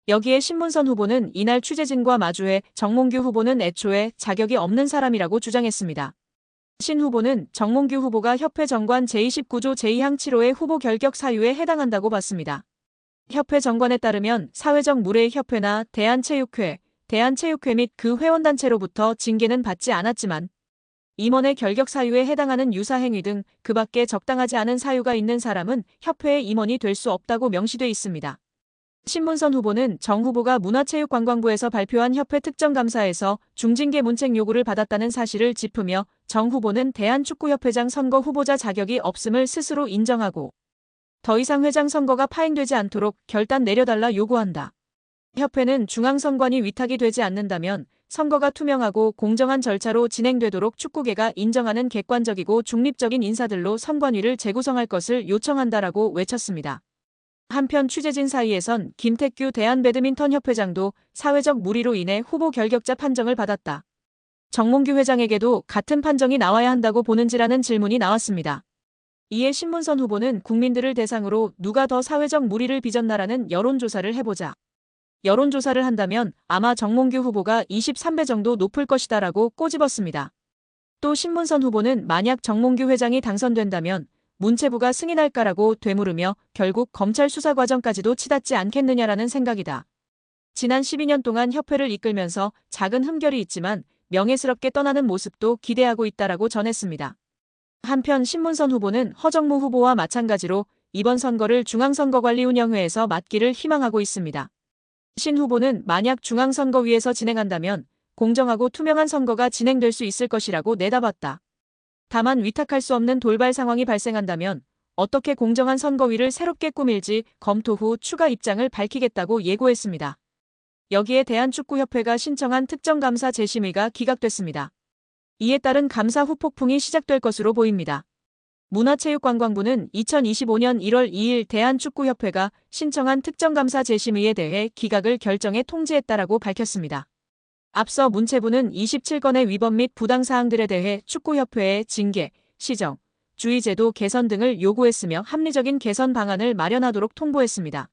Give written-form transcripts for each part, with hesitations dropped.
여기에 신문선 후보는 이날 취재진과 마주해 정몽규 후보는 애초에 자격이 없는 사람이라고 주장했습니다. 신 후보는 정몽규 후보가 협회 정관 제29조 제2항 7호의 후보 결격 사유에 해당한다고 봤습니다. 협회 정관에 따르면 사회적 무례 협회나 대한체육회 및 그 회원단체로부터 징계는 받지 않았지만 임원의 결격 사유에 해당하는 유사행위 등 그 밖에 적당하지 않은 사유가 있는 사람은 협회의 임원이 될 수 없다고 명시돼 있습니다. 신문선 후보는 정 후보가 문화체육관광부에서 발표한 협회 특정감사에서 중징계 문책 요구를 받았다는 사실을 짚으며 정 후보는 대한축구협회장 선거 후보자 자격이 없음을 스스로 인정하고 더 이상 회장 선거가 파행되지 않도록 결단 내려달라 요구한다. 협회는 중앙선관위 위탁이 되지 않는다면 선거가 투명하고 공정한 절차로 진행되도록 축구계가 인정하는 객관적이고 중립적인 인사들로 선관위를 재구성할 것을 요청한다라고 외쳤습니다. 한편 취재진 사이에선 김택규 대한배드민턴협회장도 사회적 무리로 인해 후보 결격자 판정을 받았다. 정몽규 회장에게도 같은 판정이 나와야 한다고 보는지라는 질문이 나왔습니다. 이에 신문선 후보는 국민들을 대상으로 누가 더 사회적 무리를 빚었나라는 여론조사를 해보자. 여론조사를 한다면 아마 정몽규 후보가 23배 정도 높을 것이다라고 꼬집었습니다. 또 신문선 후보는 만약 정몽규 회장이 당선된다면 문체부가 승인할까라고 되물으며 결국 검찰 수사 과정까지도 치닫지 않겠느냐라는 생각이다. 지난 12년 동안 협회를 이끌면서 작은 흠결이 있지만 명예스럽게 떠나는 모습도 기대하고 있다라고 전했습니다. 한편 신문선 후보는 허정무 후보와 마찬가지로 이번 선거를 중앙선거관리운영회에서 맡기를 희망하고 있습니다. 신 후보는 만약 중앙선거위에서 진행한다면 공정하고 투명한 선거가 진행될 수 있을 것이라고 내다봤다. 다만 위탁할 수 없는 돌발 상황이 발생한다면 어떻게 공정한 선거위를 새롭게 꾸밀지 검토 후 추가 입장을 밝히겠다고 예고했습니다. 여기에 대한축구협회가 신청한 특정감사 재심의가 기각됐습니다. 이에 따른 감사 후폭풍이 시작될 것으로 보입니다. 문화체육관광부는 2025년 1월 2일 대한축구협회가 신청한 특정감사 재심의에 대해 기각을 결정해 통지했다라고 밝혔습니다. 앞서 문체부는 27건의 위법 및 부당사항들에 대해 축구협회에 징계, 시정, 주의제도 개선 등을 요구했으며 합리적인 개선 방안을 마련하도록 통보했습니다.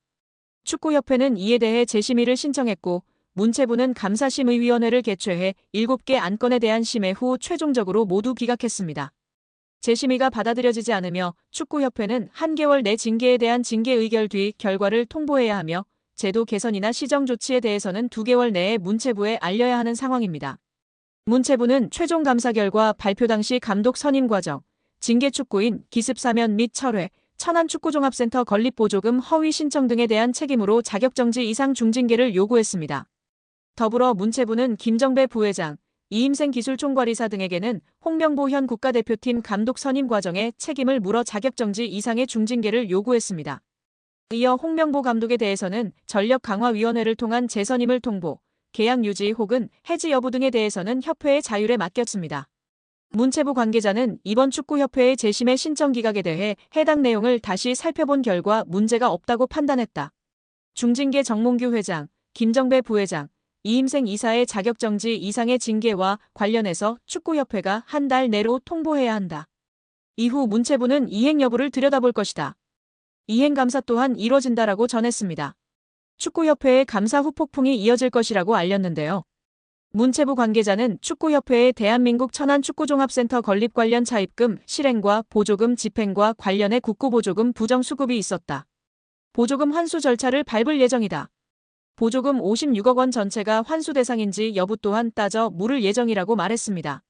축구협회는 이에 대해 재심의를 신청했고 문체부는 감사심의위원회를 개최해 7개 안건에 대한 심의 후 최종적으로 모두 기각했습니다. 재심의가 받아들여지지 않으며 축구협회는 한 개월 내 징계에 대한 징계 의결 뒤 결과를 통보해야 하며 제도 개선이나 시정 조치에 대해서는 2개월 내에 문체부에 알려야 하는 상황입니다. 문체부는 최종 감사 결과 발표 당시 감독 선임 과정, 징계 축구인 기습 사면 및 철회, 천안축구종합센터 건립보조금 허위 신청 등에 대한 책임으로 자격정지 이상 중징계를 요구했습니다. 더불어 문체부는 김정배 부회장, 이임생 기술총괄이사 등에게는 홍명보 현 국가대표팀 감독 선임 과정에 책임을 물어 자격정지 이상의 중징계를 요구했습니다. 이어 홍명보 감독에 대해서는 전력강화위원회를 통한 재선임을 통보, 계약 유지 혹은 해지 여부 등에 대해서는 협회의 자율에 맡겼습니다. 문체부 관계자는 이번 축구협회의 재심의 신청 기각에 대해 해당 내용을 다시 살펴본 결과 문제가 없다고 판단했다. 중징계 정몽규 회장, 김정배 부회장, 이임생 이사의 자격정지 이상의 징계와 관련해서 축구협회가 한 달 내로 통보해야 한다. 이후 문체부는 이행 여부를 들여다볼 것이다. 이행감사 또한 이뤄진다라고 전했습니다. 축구협회의 감사 후폭풍이 이어질 것이라고 알렸는데요. 문체부 관계자는 축구협회의 대한민국 천안축구종합센터 건립 관련 차입금, 실행과 보조금 집행과 관련해 국고보조금 부정수급이 있었다. 보조금 환수 절차를 밟을 예정이다. 보조금 56억 원 전체가 환수 대상인지 여부 또한 따져 물을 예정이라고 말했습니다.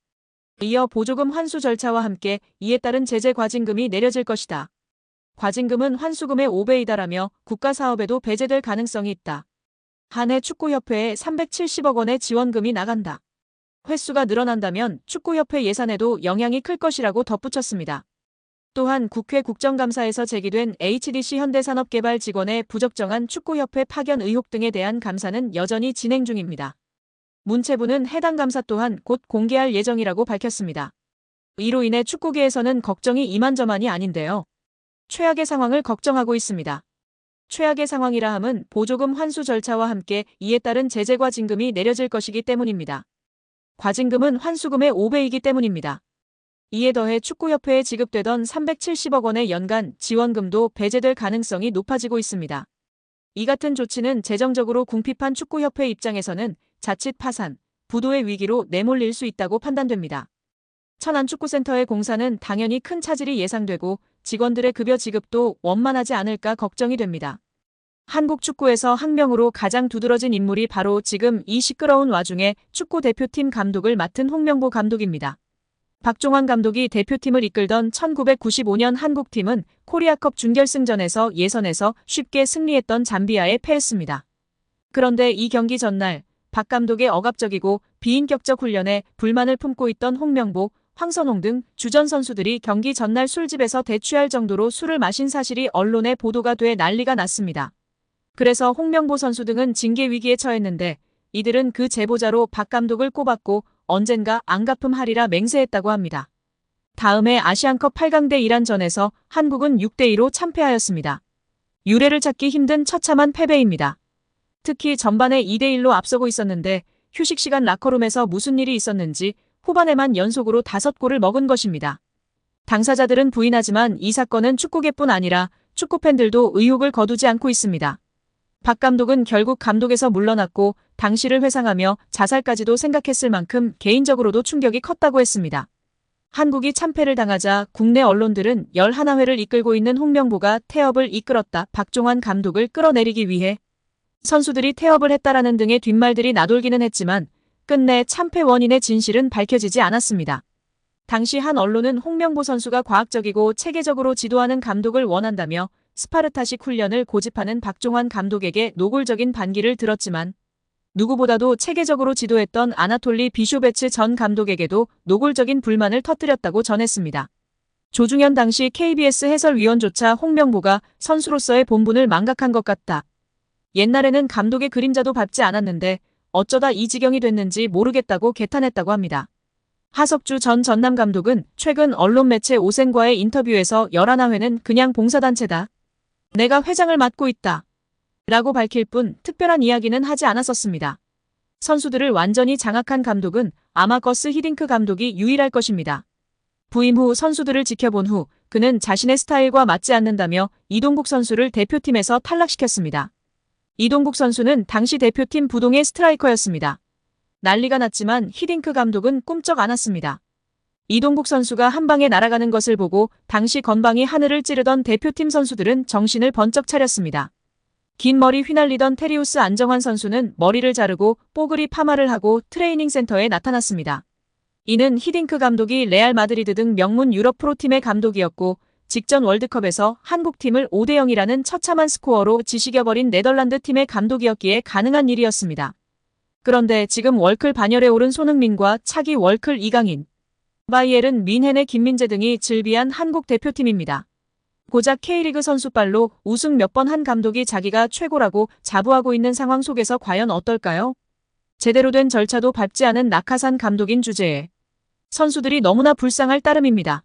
이어 보조금 환수 절차와 함께 이에 따른 제재 과징금이 내려질 것이다. 과징금은 환수금의 5배이다라며 국가사업에도 배제될 가능성이 있다. 한 해 축구협회에 370억 원의 지원금이 나간다. 횟수가 늘어난다면 축구협회 예산에도 영향이 클 것이라고 덧붙였습니다. 또한 국회 국정감사에서 제기된 HDC 현대산업개발 직원의 부적정한 축구협회 파견 의혹 등에 대한 감사는 여전히 진행 중입니다. 문체부는 해당 감사 또한 곧 공개할 예정이라고 밝혔습니다. 이로 인해 축구계에서는 걱정이 이만저만이 아닌데요. 최악의 상황을 걱정하고 있습니다. 최악의 상황이라 함은 보조금 환수 절차와 함께 이에 따른 제재 과징금이 내려질 것이기 때문입니다. 과징금은 환수금의 5배이기 때문입니다. 이에 더해 축구협회에 지급되던 370억 원의 연간 지원금도 배제될 가능성이 높아지고 있습니다. 이 같은 조치는 재정적으로 궁핍한 축구협회 입장에서는 자칫 파산, 부도의 위기로 내몰릴 수 있다고 판단됩니다. 천안축구센터의 공사는 당연히 큰 차질이 예상되고 직원들의 급여 지급도 원만하지 않을까 걱정이 됩니다. 한국 축구에서 학명으로 가장 두드러진 인물이 바로 지금 이 시끄러운 와중에 축구 대표팀 감독을 맡은 홍명보 감독입니다. 박종환 감독이 대표팀을 이끌던 1995년 한국팀은 코리아컵 준결승전에서 예선에서 쉽게 승리했던 잠비아에 패했습니다. 그런데 이 경기 전날 박 감독의 억압적이고 비인격적 훈련에 불만을 품고 있던 홍명보, 황선홍 등 주전 선수들이 경기 전날 술집에서 대취할 정도로 술을 마신 사실이 언론에 보도가 돼 난리가 났습니다. 그래서 홍명보 선수 등은 징계 위기에 처했는데 이들은 그 제보자로 박 감독을 꼽았고 언젠가 안갚음하리라 맹세했다고 합니다. 다음해 아시안컵 8강대 이란전에서 한국은 6대2로 참패하였습니다. 유례를 찾기 힘든 처참한 패배입니다. 특히 전반에 2대1로 앞서고 있었는데 휴식 시간 라커룸에서 무슨 일이 있었는지 후반에만 연속으로 5골을 먹은 것입니다. 당사자들은 부인하지만 이 사건은 축구계뿐 아니라 축구팬들도 의혹을 거두지 않고 있습니다. 박 감독은 결국 감독에서 물러났고 당시를 회상하며 자살까지도 생각했을 만큼 개인적으로도 충격이 컸다고 했습니다. 한국이 참패를 당하자 국내 언론들은 11회를 이끌고 있는 홍명보가 태업을 이끌었다. 박종환 감독을 끌어내리기 위해 선수들이 태업을 했다라는 등의 뒷말들이 나돌기는 했지만 끝내 참패 원인의 진실은 밝혀지지 않았습니다. 당시 한 언론은 홍명보 선수가 과학적이고 체계적으로 지도하는 감독을 원한다며 스파르타식 훈련을 고집하는 박종환 감독에게 노골적인 반기를 들었지만 누구보다도 체계적으로 지도했던 아나톨리 비쇼베츠 전 감독에게도 노골적인 불만을 터뜨렸다고 전했습니다. 조중현 당시 KBS 해설위원조차 홍명보가 선수로서의 본분을 망각한 것 같다. 옛날에는 감독의 그림자도 밟지 않았는데 어쩌다 이 지경이 됐는지 모르겠다고 개탄했다고 합니다. 하석주 전 전남 감독은 최근 언론 매체 오센과의 인터뷰에서 11회는 그냥 봉사단체다. 내가 회장을 맡고 있다. 라고 밝힐 뿐 특별한 이야기는 하지 않았었습니다. 선수들을 완전히 장악한 감독은 아마 거스 히딩크 감독이 유일할 것입니다. 부임 후 선수들을 지켜본 후 그는 자신의 스타일과 맞지 않는다며 이동국 선수를 대표팀에서 탈락시켰습니다. 이동국 선수는 당시 대표팀 부동의 스트라이커였습니다. 난리가 났지만 히딩크 감독은 꿈쩍 않았습니다. 이동국 선수가 한 방에 날아가는 것을 보고 당시 건방이 하늘을 찌르던 대표팀 선수들은 정신을 번쩍 차렸습니다. 긴 머리 휘날리던 테리우스 안정환 선수는 머리를 자르고 뽀글이 파마를 하고 트레이닝 센터에 나타났습니다. 이는 히딩크 감독이 레알 마드리드 등 명문 유럽 프로팀의 감독이었고 직전 월드컵에서 한국팀을 5대0이라는 처참한 스코어로 지식여버린 네덜란드 팀의 감독이었기에 가능한 일이었습니다. 그런데 지금 월클 반열에 오른 손흥민과 차기 월클 이강인, 바이에른 민헨의 김민재 등이 즐비한 한국 대표팀입니다. 고작 K리그 선수빨로 우승 몇 번 한 감독이 자기가 최고라고 자부하고 있는 상황 속에서 과연 어떨까요? 제대로 된 절차도 밟지 않은 낙하산 감독인 주제에 선수들이 너무나 불쌍할 따름입니다.